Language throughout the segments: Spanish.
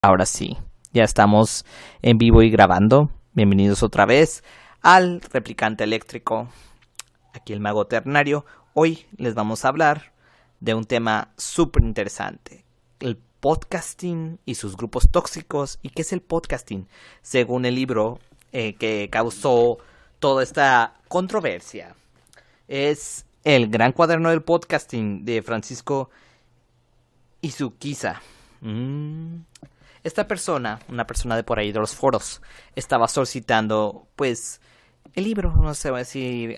Ahora sí, ya estamos en vivo y grabando. Bienvenidos otra vez al Replicante Eléctrico. Aquí el Mago Ternario. Hoy les vamos a hablar de un tema súper interesante. El podcasting y sus grupos tóxicos. ¿Y qué es el podcasting? Según el libro que causó toda esta controversia. Es El Gran Cuaderno del Podcasting de Francisco Izuquiza. Esta persona, una persona de por ahí de los foros, estaba solicitando, pues, el libro, no sé, decir,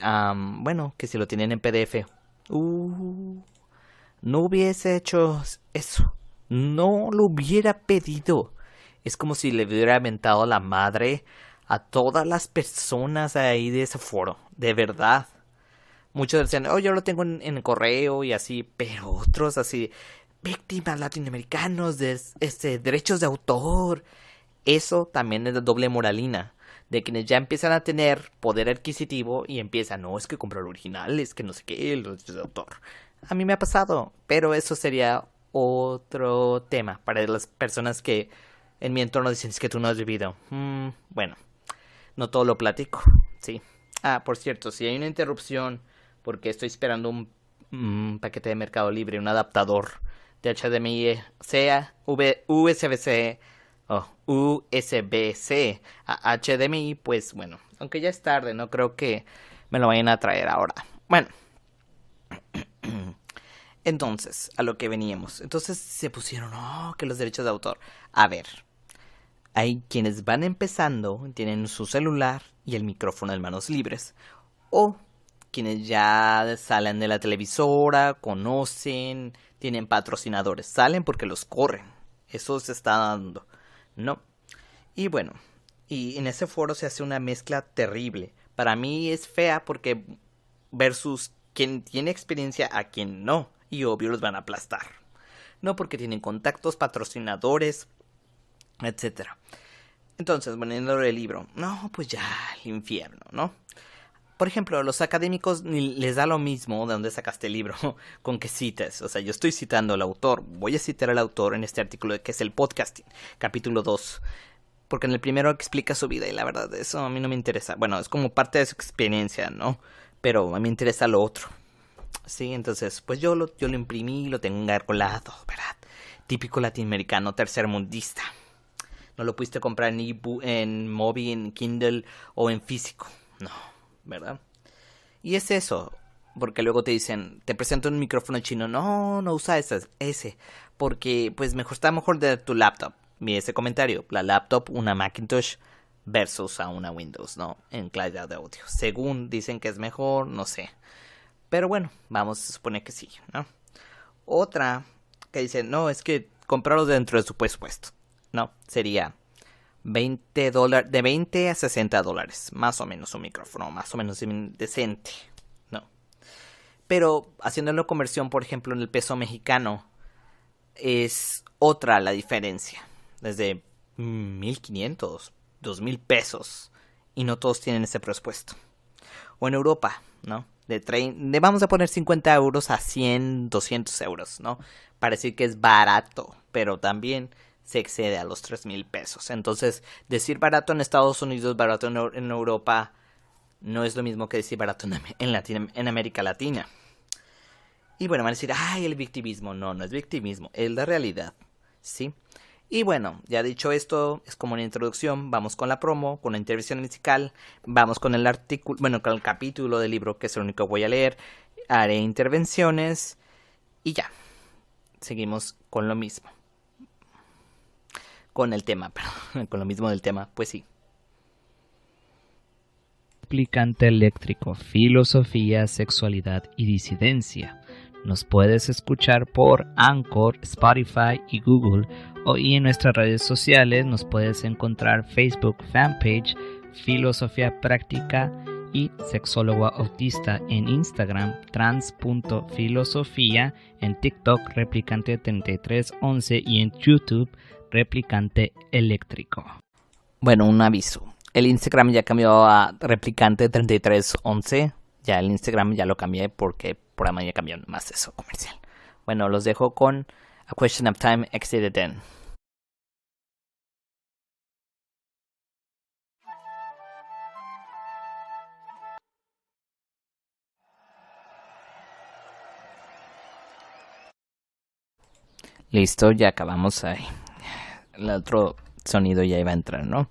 bueno, que si lo tienen en PDF. No hubiese hecho eso. No lo hubiera pedido. Es como si le hubiera aventado la madre a todas las personas ahí de ese foro. De verdad. Muchos decían, oh, yo lo tengo en correo y así, pero otros así, víctimas latinoamericanos de derechos de autor. Eso también es de doble moralina, de quienes ya empiezan a tener poder adquisitivo y empiezan, no, es que comprar el original, es que no sé qué, los derechos de autor. A mí me ha pasado, pero eso sería otro tema para las personas que en mi entorno dicen, es que tú no has vivido. Bueno, no todo lo platico, sí. Por cierto, si hay una interrupción porque estoy esperando un paquete de Mercado Libre, un adaptador de HDMI, sea USB-C o USB-C a HDMI, pues bueno, aunque ya es tarde, no creo que me lo vayan a traer ahora. Bueno, entonces, a lo que veníamos. Entonces se pusieron, que los derechos de autor. A ver, hay quienes van empezando, tienen su celular y el micrófono en manos libres, o quienes ya salen de la televisora, conocen, tienen patrocinadores, salen porque los corren. Eso se está dando, ¿no? Y bueno, y en ese foro se hace una mezcla terrible. Para mí es fea porque versus quien tiene experiencia a quien no. Y obvio los van a aplastar. No porque tienen contactos, patrocinadores, etcétera. Entonces, poniendo el libro, no, pues ya, el infierno, ¿no? Por ejemplo, a los académicos les da lo mismo de dónde sacaste el libro con que cites. O sea, yo estoy citando al autor. Voy a citar al autor en este artículo que es el podcasting, capítulo 2. Porque en el primero explica su vida y la verdad eso a mí no me interesa. Bueno, es como parte de su experiencia, ¿no? Pero a mí me interesa lo otro. Sí, entonces, pues yo lo imprimí, lo tengo engargolado, ¿verdad? Típico latinoamericano tercermundista. No lo pudiste comprar en ebook, en Mobi, en Kindle o en físico. No, ¿verdad? Y es eso, porque luego te dicen, te presento un micrófono chino. No usa ese, porque pues está mejor de tu laptop. Mira ese comentario, la laptop, una Macintosh versus a una Windows, ¿no? En calidad de audio. Según dicen que es mejor, no sé. Pero bueno, vamos a suponer que sí, ¿no? Otra que dice, no, es que comprarlos dentro de su presupuesto. No, sería $20, de $20 a $60, más o menos un micrófono, más o menos decente, ¿no? Pero haciéndolo conversión, por ejemplo, en el peso mexicano, es otra la diferencia. Desde 1,500, 2,000 pesos, y no todos tienen ese presupuesto. O en Europa, ¿no? Vamos a poner 50 euros a 100, 200 euros, ¿no? Para decir que es barato, pero también se excede a los 3,000 pesos. Entonces, decir barato en Estados Unidos, barato en Europa, no es lo mismo que decir barato en América Latina. Y bueno, van a decir, el victimismo. No es victimismo, es la realidad, ¿sí? Y bueno, ya dicho esto, es como una introducción, vamos con la promo, con la intervención musical, vamos con el artículo, bueno, con el capítulo del libro, que es el único que voy a leer, haré intervenciones y ya, seguimos con lo mismo. Con el tema, perdón, con lo mismo del tema, pues sí. Replicante eléctrico, filosofía, sexualidad y disidencia. Nos puedes escuchar por Anchor, Spotify y Google, y en nuestras redes sociales nos puedes encontrar Facebook fanpage Filosofía Práctica y Sexólogo Autista, en Instagram trans.filosofía, en TikTok Replicante3311 y en YouTube Replicante Eléctrico. Bueno, un aviso. El Instagram ya cambió a Replicante3311. Ya el Instagram ya lo cambié porque por la mañana cambió más eso comercial. Bueno, los dejo con A Question of Time Exceeded Then. Listo, ya acabamos ahí. El otro sonido ya iba a entrar, ¿no?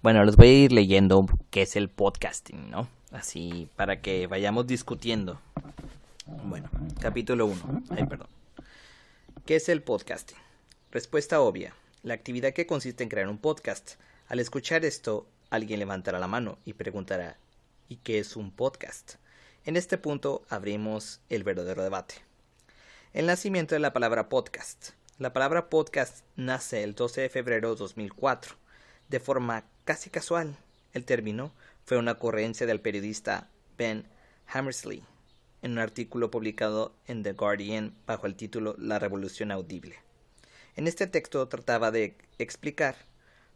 Bueno, les voy a ir leyendo qué es el podcasting, ¿no? Así para que vayamos discutiendo. Bueno, capítulo 1. Ay, perdón. ¿Qué es el podcasting? Respuesta obvia. La actividad que consiste en crear un podcast. Al escuchar esto, alguien levantará la mano y preguntará, ¿y qué es un podcast? En este punto abrimos el verdadero debate. El nacimiento de la palabra podcast. La palabra podcast nace el 12 de febrero de 2004. De forma casi casual, el término fue una ocurrencia del periodista Ben Hammersley en un artículo publicado en The Guardian bajo el título La Revolución Audible. En este texto trataba de explicar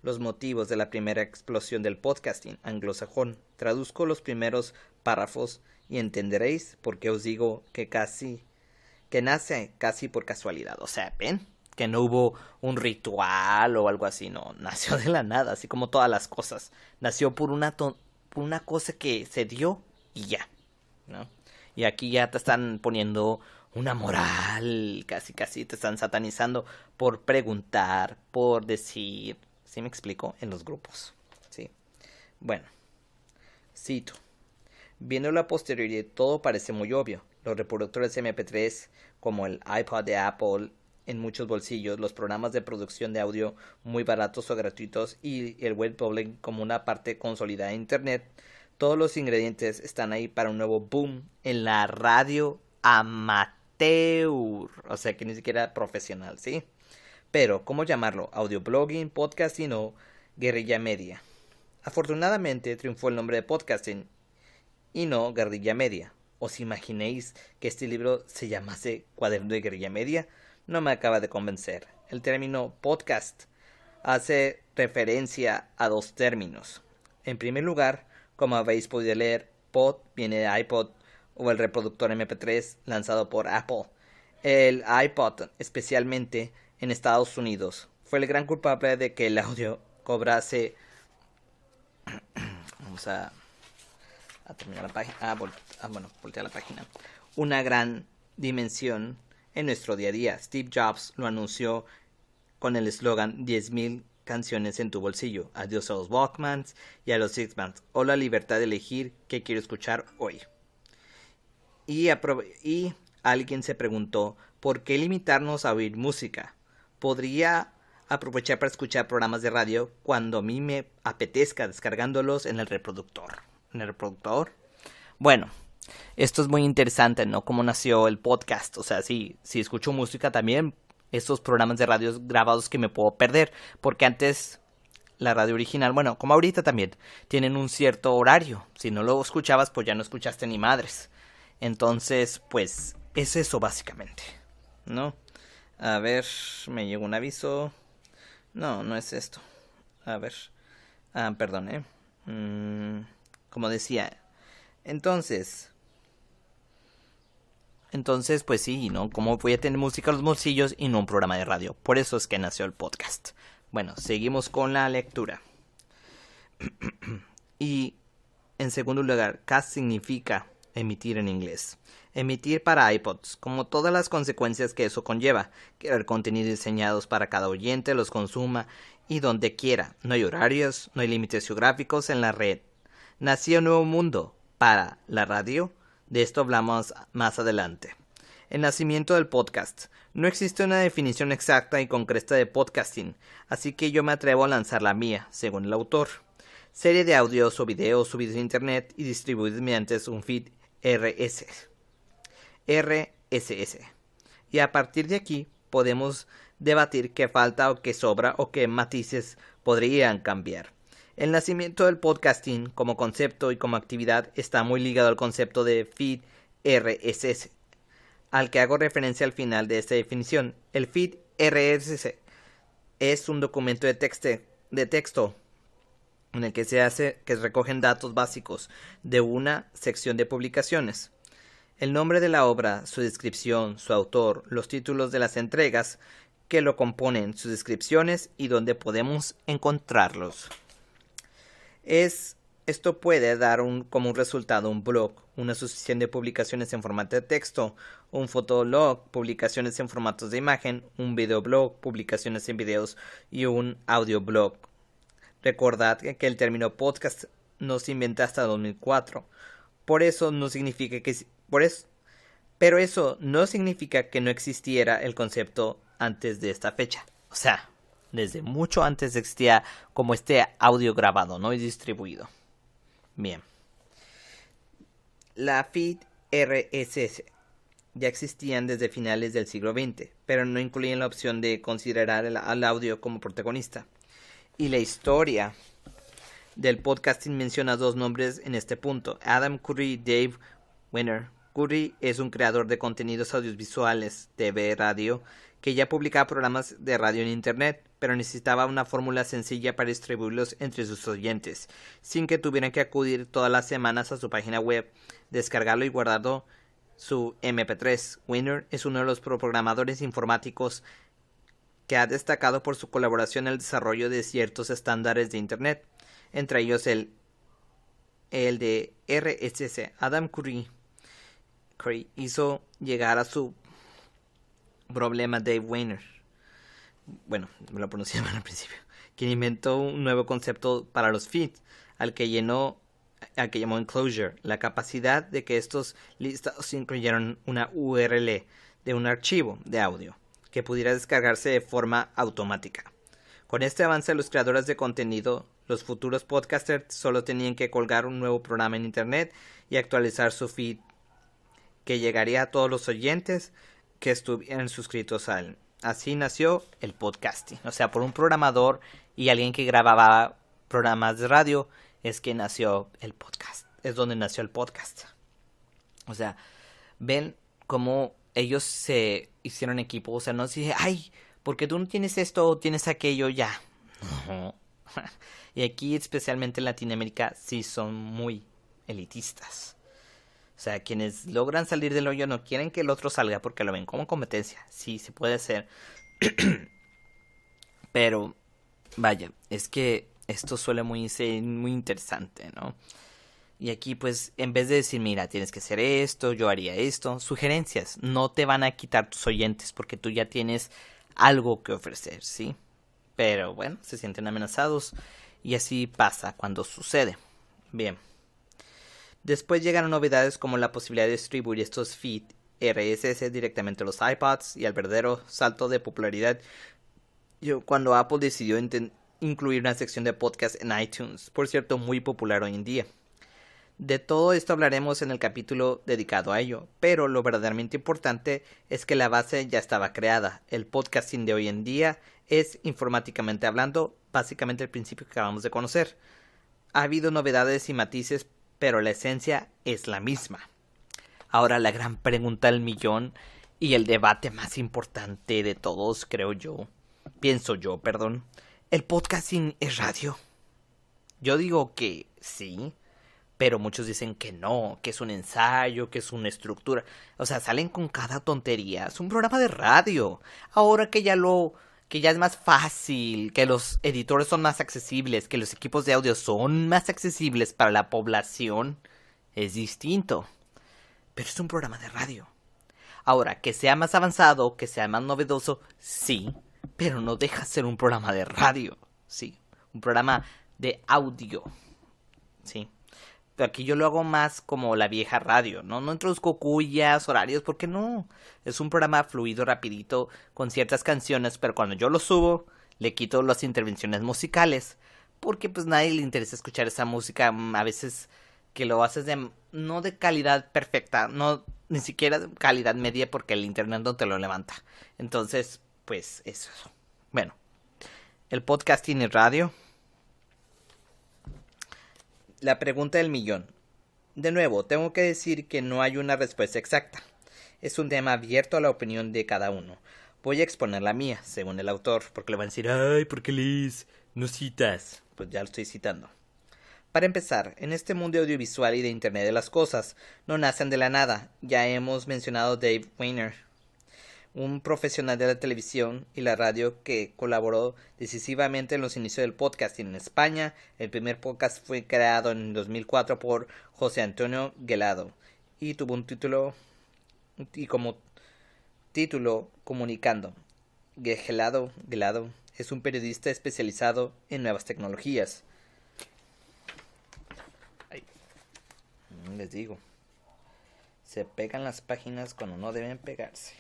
los motivos de la primera explosión del podcasting anglosajón. Traduzco los primeros párrafos y entenderéis por qué os digo que nace casi por casualidad. O sea, ¿ven? Que no hubo un ritual o algo así, no. Nació de la nada, así como todas las cosas. Nació por una cosa que se dio y ya, ¿no? Y aquí ya te están poniendo una moral, casi te están satanizando por preguntar, por decir. ¿Sí me explico? En los grupos, ¿sí? Bueno, cito. Viéndolo a posteriori, todo parece muy obvio. Los reproductores MP3, como el iPod de Apple, en muchos bolsillos, los programas de producción de audio muy baratos o gratuitos y el web publishing como una parte consolidada de Internet, todos los ingredientes están ahí para un nuevo boom en la radio amateur, o sea que ni siquiera profesional, ¿sí? Pero, ¿cómo llamarlo? Audioblogging, podcasting o guerrilla media. Afortunadamente triunfó el nombre de podcasting y no guerrilla media. ¿Os imaginéis que este libro se llamase Cuaderno de Guerrilla Media? No me acaba de convencer. El término podcast hace referencia a dos términos. En primer lugar, como habéis podido leer, pod viene de iPod o el reproductor MP3 lanzado por Apple. El iPod, especialmente en Estados Unidos, fue el gran culpable de que el audio cobrase... Vamos a terminar la página. Voltear la página. Una gran dimensión en nuestro día a día. Steve Jobs lo anunció con el eslogan 10.000 canciones en tu bolsillo. Adiós a los Walkmans y a los Sixpans. O la libertad de elegir qué quiero escuchar hoy. Y alguien se preguntó, ¿por qué limitarnos a oír música? Podría aprovechar para escuchar programas de radio cuando a mí me apetezca descargándolos en el reproductor. Bueno, esto es muy interesante, ¿no? Cómo nació el podcast. O sea, si escucho música también, estos programas de radio grabados que me puedo perder. Porque antes la radio original, bueno, como ahorita también, tienen un cierto horario. Si no lo escuchabas, pues ya no escuchaste ni madres. Entonces, pues, es eso básicamente, ¿no? A ver, me llegó un aviso. No es esto. A ver. Perdón, como decía. Entonces, pues sí, ¿no? ¿Cómo voy a tener música en los bolsillos y no un programa de radio? Por eso es que nació el podcast. Bueno, seguimos con la lectura. Y, en segundo lugar, cast significa emitir en inglés. Emitir para iPods, como todas las consecuencias que eso conlleva. Crear contenidos diseñados para cada oyente, los consuma y donde quiera. No hay horarios, no hay límites geográficos en la red. Nació un nuevo mundo para la radio. De esto hablamos más adelante. El nacimiento del podcast. No existe una definición exacta y concreta de podcasting, así que yo me atrevo a lanzar la mía, según el autor. Serie de audios o videos subidos a internet y distribuidos mediante un feed RSS. Y a partir de aquí podemos debatir qué falta o qué sobra o qué matices podrían cambiar. El nacimiento del podcasting como concepto y como actividad está muy ligado al concepto de feed RSS, al que hago referencia al final de esta definición. El feed RSS es un documento de texto en el que se recogen datos básicos de una sección de publicaciones. El nombre de la obra, su descripción, su autor, los títulos de las entregas que lo componen, sus descripciones y dónde podemos encontrarlos. Es Esto puede dar como un resultado un blog, una sucesión de publicaciones en formato de texto, un fotolog, publicaciones en formatos de imagen, un videoblog, publicaciones en videos y un audioblog. Recordad que el término podcast no se inventa hasta 2004. Pero eso no significa que no existiera el concepto antes de esta fecha. O sea, desde mucho antes existía como este audio grabado, ¿no? Y distribuido. Bien. La feed RSS ya existían desde finales del siglo XX, pero no incluían la opción de considerar al audio como protagonista. Y la historia del podcasting menciona dos nombres en este punto: Adam Curry y Dave Wiener. Curry es un creador de contenidos audiovisuales, TV, radio, que ya publicaba programas de radio en internet, pero necesitaba una fórmula sencilla para distribuirlos entre sus oyentes, sin que tuvieran que acudir todas las semanas a su página web, descargarlo y guardarlo su MP3. Wiener es uno de los programadores informáticos que ha destacado por su colaboración en el desarrollo de ciertos estándares de internet, entre ellos el de RSS. Adam Curry hizo llegar a su problema Dave Wiener, bueno, me lo pronuncié mal al principio, quien inventó un nuevo concepto para los feeds, al que llamó enclosure, la capacidad de que estos listados incluyeran una URL de un archivo de audio que pudiera descargarse de forma automática. Con este avance, los creadores de contenido, los futuros podcasters, solo tenían que colgar un nuevo programa en internet y actualizar su feed, que llegaría a todos los oyentes que estuvieran suscritos a él. Así nació el podcasting. O sea, por un programador y alguien que grababa programas de radio es que nació el podcast. Es donde nació el podcast. O sea, ven cómo ellos se hicieron equipo. O sea, no se dice, ay, porque tú no tienes esto o tienes aquello, ya. No. Y aquí, especialmente en Latinoamérica, sí son muy elitistas. O sea, quienes logran salir del hoyo no quieren que el otro salga porque lo ven como competencia. Sí, se puede hacer. Pero, vaya, es que esto suele ser muy interesante, ¿no? Y aquí, pues, en vez de decir, mira, tienes que hacer esto, yo haría esto, sugerencias. No te van a quitar tus oyentes porque tú ya tienes algo que ofrecer, ¿sí? Pero, bueno, se sienten amenazados y así pasa cuando sucede. Bien. Después llegaron novedades como la posibilidad de distribuir estos feeds RSS directamente a los iPods y al verdadero salto de popularidad cuando Apple decidió incluir una sección de podcast en iTunes, por cierto muy popular hoy en día. De todo esto hablaremos en el capítulo dedicado a ello, pero lo verdaderamente importante es que la base ya estaba creada. El podcasting de hoy en día es, informáticamente hablando, básicamente el principio que acabamos de conocer. Ha habido novedades y matices, pero la esencia es la misma. Ahora la gran pregunta del millón y el debate más importante de todos, pienso yo, ¿el podcasting es radio? Yo digo que sí, pero muchos dicen que no, que es un ensayo, que es una estructura. O sea, salen con cada tontería. Es un programa de radio. Ahora que ya es más fácil, que los editores son más accesibles, que los equipos de audio son más accesibles para la población, es distinto. Pero es un programa de radio. Ahora, que sea más avanzado, que sea más novedoso, sí, pero no deja de ser un programa de radio, sí, un programa de audio, sí. Pero aquí yo lo hago más como la vieja radio, ¿no? No introduzco cuyas, horarios, porque no. Es un programa fluido, rapidito, con ciertas canciones, pero cuando yo lo subo, le quito las intervenciones musicales. Porque pues nadie le interesa escuchar esa música, a veces que lo haces no de calidad perfecta, no ni siquiera de calidad media porque el internet no te lo levanta. Entonces, pues eso. Bueno, el podcasting en radio. La pregunta del millón. De nuevo, tengo que decir que no hay una respuesta exacta. Es un tema abierto a la opinión de cada uno. Voy a exponer la mía, según el autor, porque le van a decir, ay, ¿por qué lees? No citas. Pues ya lo estoy citando. Para empezar, en este mundo audiovisual y de Internet de las cosas, no nacen de la nada. Ya hemos mencionado Dave Wiener. un profesional de la televisión y la radio que colaboró decisivamente en los inicios del podcasting en España. El primer podcast fue creado en 2004 por José Antonio Gelado y tuvo un título como título Comunicando. Gelado es un periodista especializado en nuevas tecnologías. Ay, les digo, se pegan las páginas cuando no deben pegarse.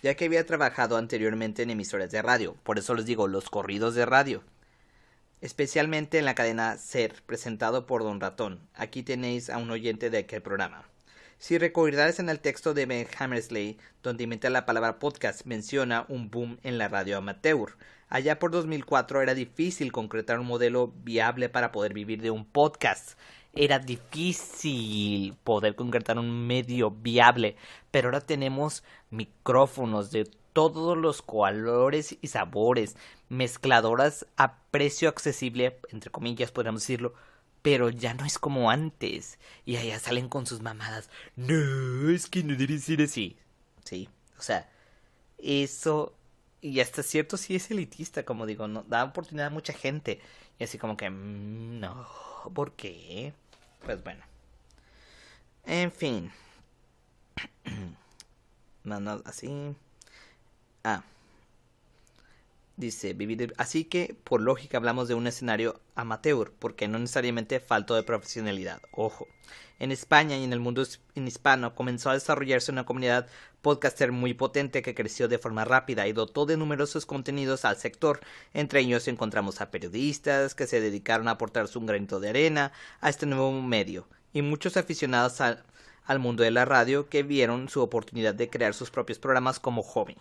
Ya que había trabajado anteriormente en emisoras de radio, por eso les digo, los corridos de radio, especialmente en la cadena SER, presentado por Don Ratón. Aquí tenéis a un oyente de aquel programa. Si recordáis, en el texto de Ben Hammersley, donde inventa la palabra podcast, menciona un boom en la radio amateur. Allá por 2004 era difícil concretar un modelo viable para poder vivir de un podcast. Era difícil poder concretar un medio viable, pero ahora tenemos micrófonos de todos los colores y sabores, mezcladoras a precio accesible, entre comillas podríamos decirlo, pero ya no es como antes. Y allá salen con sus mamadas. No, es que no debe ser así. Sí, o sea, eso, y hasta cierto sí es elitista, como digo, no da oportunidad a mucha gente. Y así como que, no, ¿por qué? Pues bueno. En fin. No, así. Dice, así que por lógica hablamos de un escenario amateur, porque no necesariamente falto de profesionalidad. Ojo, en España y en el mundo en hispano comenzó a desarrollarse una comunidad podcaster muy potente que creció de forma rápida y dotó de numerosos contenidos al sector. Entre ellos encontramos a periodistas que se dedicaron a aportar su granito de arena a este nuevo medio, y muchos aficionados al mundo de la radio que vieron su oportunidad de crear sus propios programas como hobby.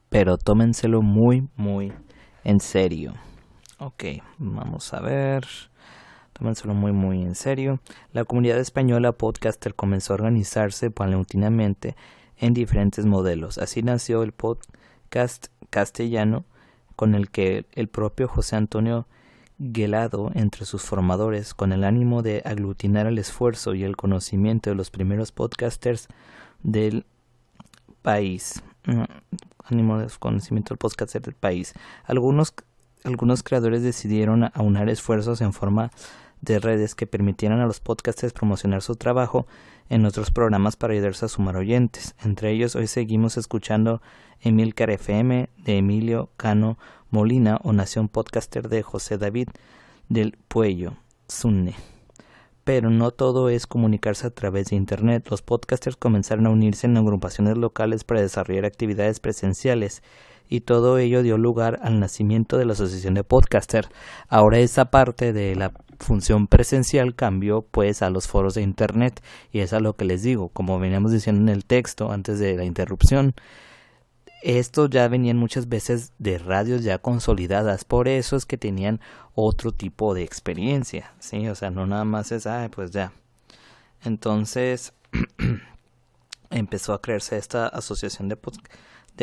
Pero tómenselo muy, muy en serio. Ok, vamos a ver. Tómenselo muy, muy en serio. La comunidad española podcaster comenzó a organizarse paulatinamente en diferentes modelos. Así nació el podcast castellano, con el que el propio José Antonio Gelado entre sus formadores, con el ánimo de aglutinar el esfuerzo y el conocimiento de los primeros podcasters del país. Ánimo de conocimiento del podcaster del país. Algunos creadores decidieron aunar esfuerzos en forma de redes que permitieran a los podcasters promocionar su trabajo en otros programas para ayudarse a sumar oyentes. Entre ellos, hoy seguimos escuchando Emilcar FM de Emilio Cano Molina o Nación Podcaster de José David del Puello Zunne. Pero no todo es comunicarse a través de internet. Los podcasters comenzaron a unirse en agrupaciones locales para desarrollar actividades presenciales, y todo ello dio lugar al nacimiento de la Asociación de Podcaster. Ahora esa parte de la función presencial cambió pues a los foros de internet, y es a lo que les digo, como veníamos diciendo en el texto antes de la interrupción. Estos ya venían muchas veces de radios ya consolidadas, por eso es que tenían otro tipo de experiencia, ¿sí? O sea, no nada más es, pues ya. Entonces, empezó a crearse esta asociación de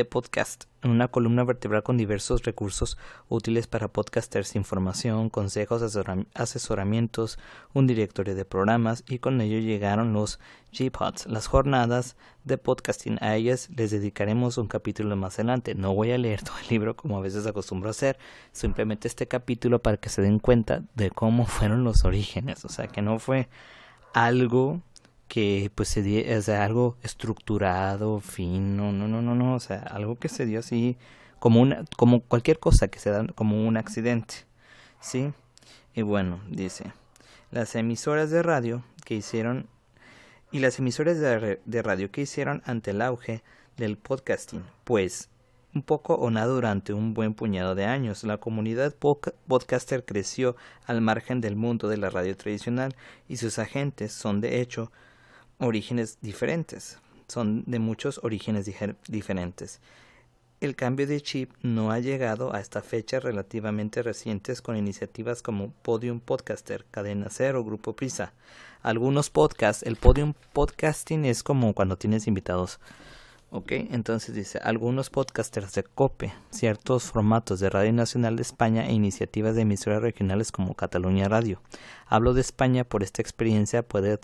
podcast, una columna vertebral con diversos recursos útiles para podcasters: información, consejos, asesoramientos, un directorio de programas, y con ello llegaron los J-Pods, las jornadas de podcasting. A ellas les dedicaremos un capítulo más adelante. No voy a leer todo el libro como a veces acostumbro a hacer, simplemente este capítulo para que se den cuenta de cómo fueron los orígenes, o sea, que no fue algo que pues se dio, o sea, algo estructurado, fino, no, o sea, algo que se dio así como cualquier cosa que se da como un accidente, ¿sí? Y bueno, dice, las emisoras de radio que hicieron ante el auge del podcasting, pues un poco o nada durante un buen puñado de años. La comunidad podcaster creció al margen del mundo de la radio tradicional, y sus agentes son de hecho orígenes diferentes. Son de muchos orígenes diferentes. el cambio de chip no ha llegado hasta fechas relativamente recientes con iniciativas como Podium Podcaster, Cadena Cero, Grupo Prisa. Algunos podcasts, el Podium Podcasting es como cuando tienes invitados. Ok, entonces dice, algunos podcasters de COPE, ciertos formatos de Radio Nacional de España e iniciativas de emisoras regionales como Cataluña Radio. Hablo de España por esta experiencia puede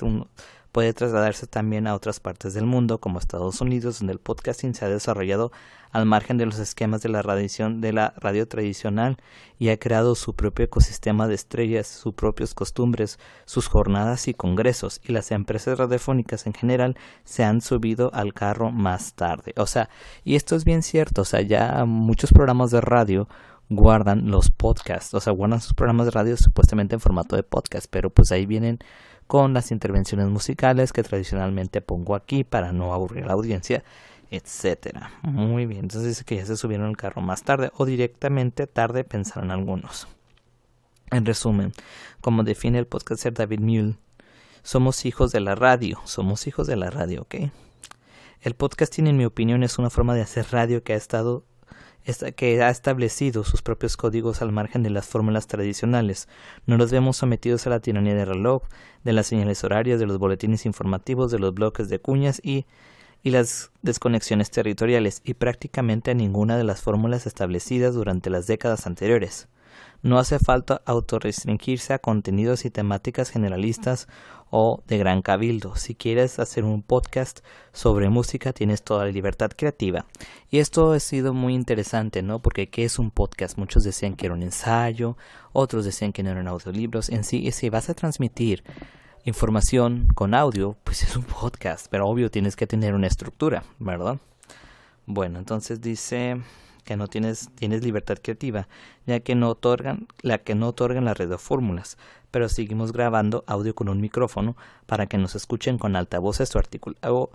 trasladarse también a otras partes del mundo, como Estados Unidos, donde el podcasting se ha desarrollado al margen de los esquemas de la radio tradicional y ha creado su propio ecosistema de estrellas, sus propias costumbres, sus jornadas y congresos, y las empresas radiofónicas en general se han subido al carro más tarde. O sea, y esto es bien cierto, o sea, ya muchos programas de radio guardan los podcasts, o sea, guardan sus programas de radio supuestamente en formato de podcast, pero pues ahí vienen con las intervenciones musicales que tradicionalmente pongo aquí para no aburrir a la audiencia, etcétera. Muy bien, entonces dice que ya se subieron al carro más tarde o directamente tarde, pensaron algunos. En resumen, como define el podcaster David Mule, somos hijos de la radio, ¿ok? El podcasting, en mi opinión, es una forma de hacer radio que ha establecido sus propios códigos al margen de las fórmulas tradicionales. No los vemos sometidos a la tiranía del reloj, de las señales horarias, de los boletines informativos, de los bloques de cuñas y las desconexiones territoriales, y prácticamente a ninguna de las fórmulas establecidas durante las décadas anteriores. No hace falta autorrestringirse a contenidos y temáticas generalistas o de gran cabildo. Si quieres hacer un podcast sobre música, tienes toda la libertad creativa. Y esto ha sido muy interesante, ¿no? Porque ¿qué es un podcast? Muchos decían que era un ensayo, otros decían que no eran audiolibros. En sí, si vas a transmitir información con audio, pues es un podcast, pero obvio tienes que tener una estructura, ¿verdad? Bueno, entonces dice que no tienes libertad creativa, ya que no otorgan las radiofórmulas, pero seguimos grabando audio con un micrófono para que nos escuchen con altavoces o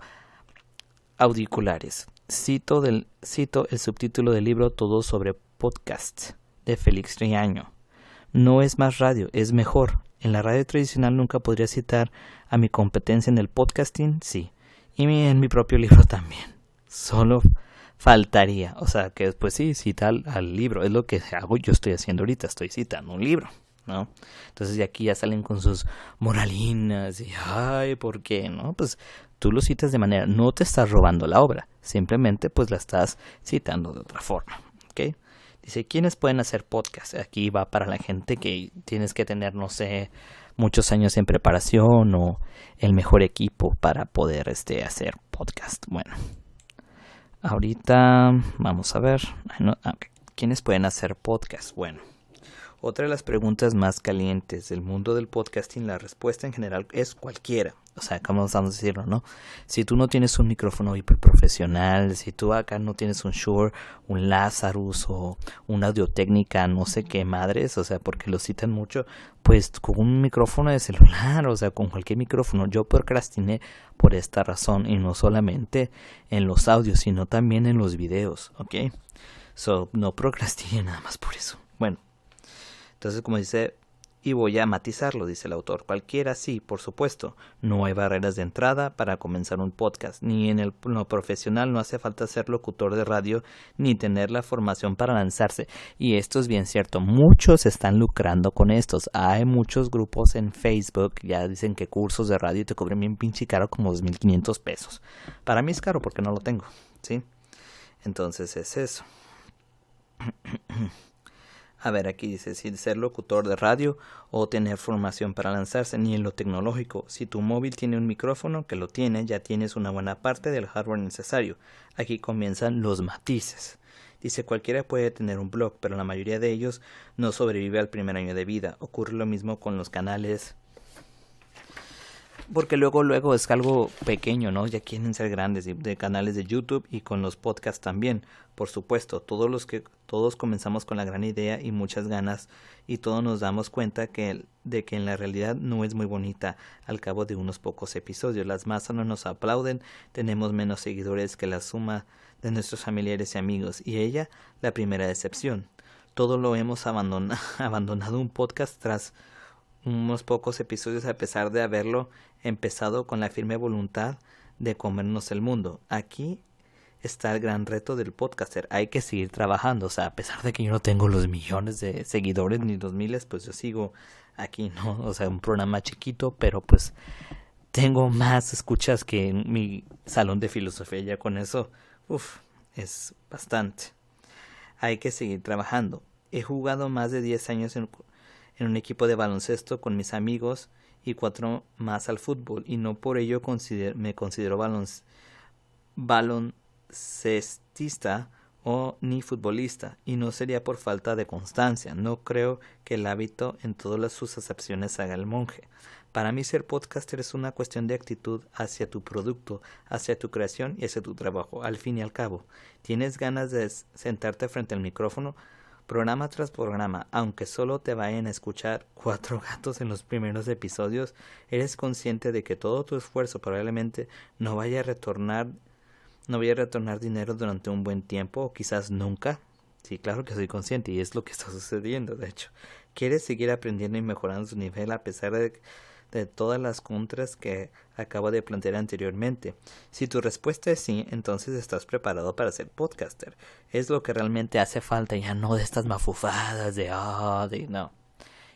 auriculares. Cito el subtítulo del libro Todo sobre podcast de Félix Riaño. No es más radio, es mejor. En la radio tradicional nunca podría citar a mi competencia en el podcasting, sí, y en mi propio libro también. Solo faltaría, o sea, que después sí, cita al libro, es lo que hago, yo estoy haciendo ahorita, estoy citando un libro, ¿no? Entonces de aquí ya salen con sus moralinas y, ay, ¿por qué? ¿No? Pues tú lo citas de manera, no te estás robando la obra, simplemente pues la estás citando de otra forma, ¿ok? Dice, ¿quiénes pueden hacer podcast? Aquí va para la gente que tienes que tener, no sé, muchos años en preparación o el mejor equipo para poder hacer podcast. Bueno, ahorita vamos a ver. ¿Quiénes pueden hacer podcast? Bueno, otra de las preguntas más calientes del mundo del podcasting, la respuesta en general es cualquiera. O sea, ¿cómo vamos a decirlo, no? Si tú no tienes un micrófono hiperprofesional, si tú acá no tienes un Shure, un Lazarus o una Audio-Técnica, no sé qué madres, o sea, porque lo citan mucho, pues con un micrófono de celular, o sea, con cualquier micrófono. Yo procrastiné por esta razón, y no solamente en los audios, sino también en los videos, ¿ok? No procrastiné nada más por eso. Bueno, entonces como dice, y voy a matizarlo, dice el autor, cualquiera sí, por supuesto, no hay barreras de entrada para comenzar un podcast, ni en lo profesional no hace falta ser locutor de radio, ni tener la formación para lanzarse, y esto es bien cierto, muchos están lucrando con estos, hay muchos grupos en Facebook, ya dicen que cursos de radio te cobran bien pinche caro, como 2,500 pesos, para mí es caro porque no lo tengo, ¿sí? Entonces es eso. A ver, aquí dice, sin ser locutor de radio o tener formación para lanzarse, ni en lo tecnológico. Si tu móvil tiene un micrófono, que lo tiene, ya tienes una buena parte del hardware necesario. Aquí comienzan los matices. Dice, cualquiera puede tener un blog, pero la mayoría de ellos no sobrevive al primer año de vida. Ocurre lo mismo con los canales, porque luego es algo pequeño, ¿no? Ya quieren ser grandes, de canales de YouTube y con los podcasts también. Por supuesto, todos comenzamos con la gran idea y muchas ganas, y todos nos damos cuenta de que en la realidad no es muy bonita al cabo de unos pocos episodios. Las masas no nos aplauden, tenemos menos seguidores que la suma de nuestros familiares y amigos, y ella la primera decepción. Todo lo hemos abandonado un podcast tras unos pocos episodios, a pesar de haberlo empezado con la firme voluntad de comernos el mundo. Aquí está el gran reto del podcaster. Hay que seguir trabajando. O sea, a pesar de que yo no tengo los millones de seguidores ni los miles, pues yo sigo aquí, ¿no? O sea, un programa chiquito, pero pues tengo más escuchas que en mi salón de filosofía. Ya con eso, es bastante. Hay que seguir trabajando. He jugado más de 10 años en un equipo de baloncesto con mis amigos y 4 más al fútbol, y no por ello me considero baloncestista o ni futbolista, y no sería por falta de constancia. No creo que el hábito en todas sus acepciones haga el monje. Para mí ser podcaster es una cuestión de actitud hacia tu producto, hacia tu creación y hacia tu trabajo. Al fin y al cabo, ¿tienes ganas de sentarte frente al micrófono? Programa tras programa, aunque solo te vayan a escuchar 4 gatos en los primeros episodios, eres consciente de que todo tu esfuerzo probablemente no vaya a retornar dinero durante un buen tiempo, o quizás nunca. Sí, claro que soy consciente y es lo que está sucediendo, de hecho. ¿Quieres seguir aprendiendo y mejorando su nivel a pesar de todas las contras que acabo de plantear anteriormente? Si tu respuesta es sí, entonces estás preparado para ser podcaster. Es lo que realmente hace falta, ya no de estas mafufadas no.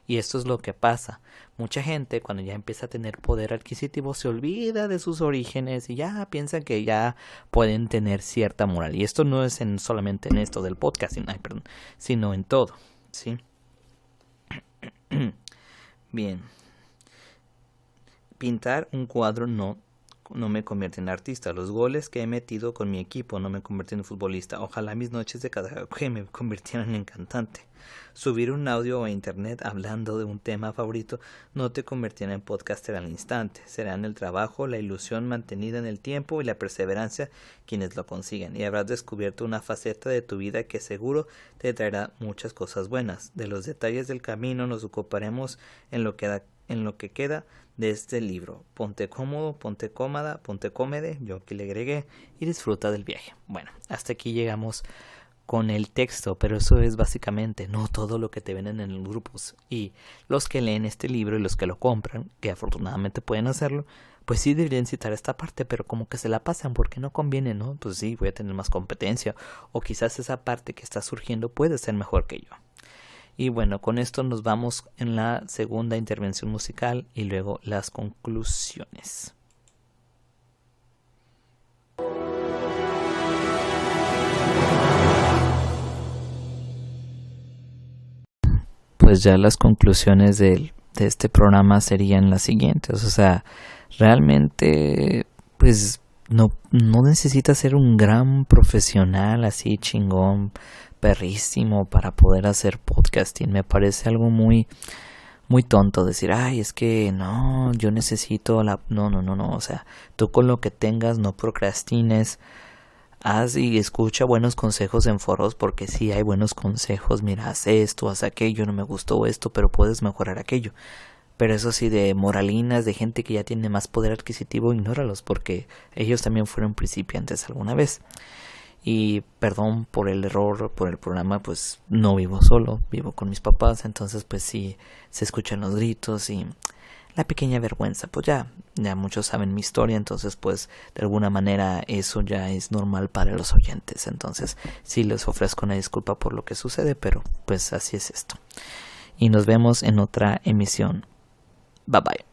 Y esto es lo que pasa. Mucha gente, cuando ya empieza a tener poder adquisitivo, se olvida de sus orígenes y ya piensan que ya pueden tener cierta moral. Y esto no es solamente en esto del podcasting, sino en todo, ¿sí? Bien. Pintar un cuadro no me convierte en artista. Los goles que he metido con mi equipo no me convierten en futbolista. Ojalá mis noches de karaoke me convirtieran en cantante. Subir un audio a internet hablando de un tema favorito no te convertirá en podcaster al instante. Serán el trabajo, la ilusión mantenida en el tiempo y la perseverancia quienes lo consiguen. Y habrás descubierto una faceta de tu vida que seguro te traerá muchas cosas buenas. De los detalles del camino nos ocuparemos en lo que queda de este libro. Ponte cómodo, ponte cómoda, ponte cómede, yo aquí le agregué, y disfruta del viaje. Bueno, hasta aquí llegamos con el texto, pero eso es básicamente no todo lo que te venden en los grupos. Y los que leen este libro y los que lo compran, que afortunadamente pueden hacerlo, pues sí deberían citar esta parte, pero como que se la pasan porque no conviene, ¿no? Pues sí, voy a tener más competencia, o quizás esa parte que está surgiendo puede ser mejor que yo. Y bueno, con esto nos vamos en la segunda intervención musical y luego las conclusiones. Pues ya las conclusiones de este programa serían las siguientes. O sea, realmente pues no necesitas ser un gran profesional así chingón, perrísimo para poder hacer podcasting. Me parece algo muy muy tonto decir, ay, es que no, yo necesito no, o sea, tú con lo que tengas no procrastines, haz y escucha buenos consejos en foros, porque sí hay buenos consejos, mira, haz esto, haz aquello, no me gustó esto, pero puedes mejorar aquello. Pero eso sí, de moralinas, de gente que ya tiene más poder adquisitivo, ignóralos, porque ellos también fueron principiantes alguna vez. Y perdón por el error, por el programa, pues no vivo solo, vivo con mis papás, entonces pues sí se escuchan los gritos y la pequeña vergüenza, pues ya muchos saben mi historia, entonces pues de alguna manera eso ya es normal para los oyentes, entonces sí les ofrezco una disculpa por lo que sucede, pero pues así es esto. Y nos vemos en otra emisión. Bye bye.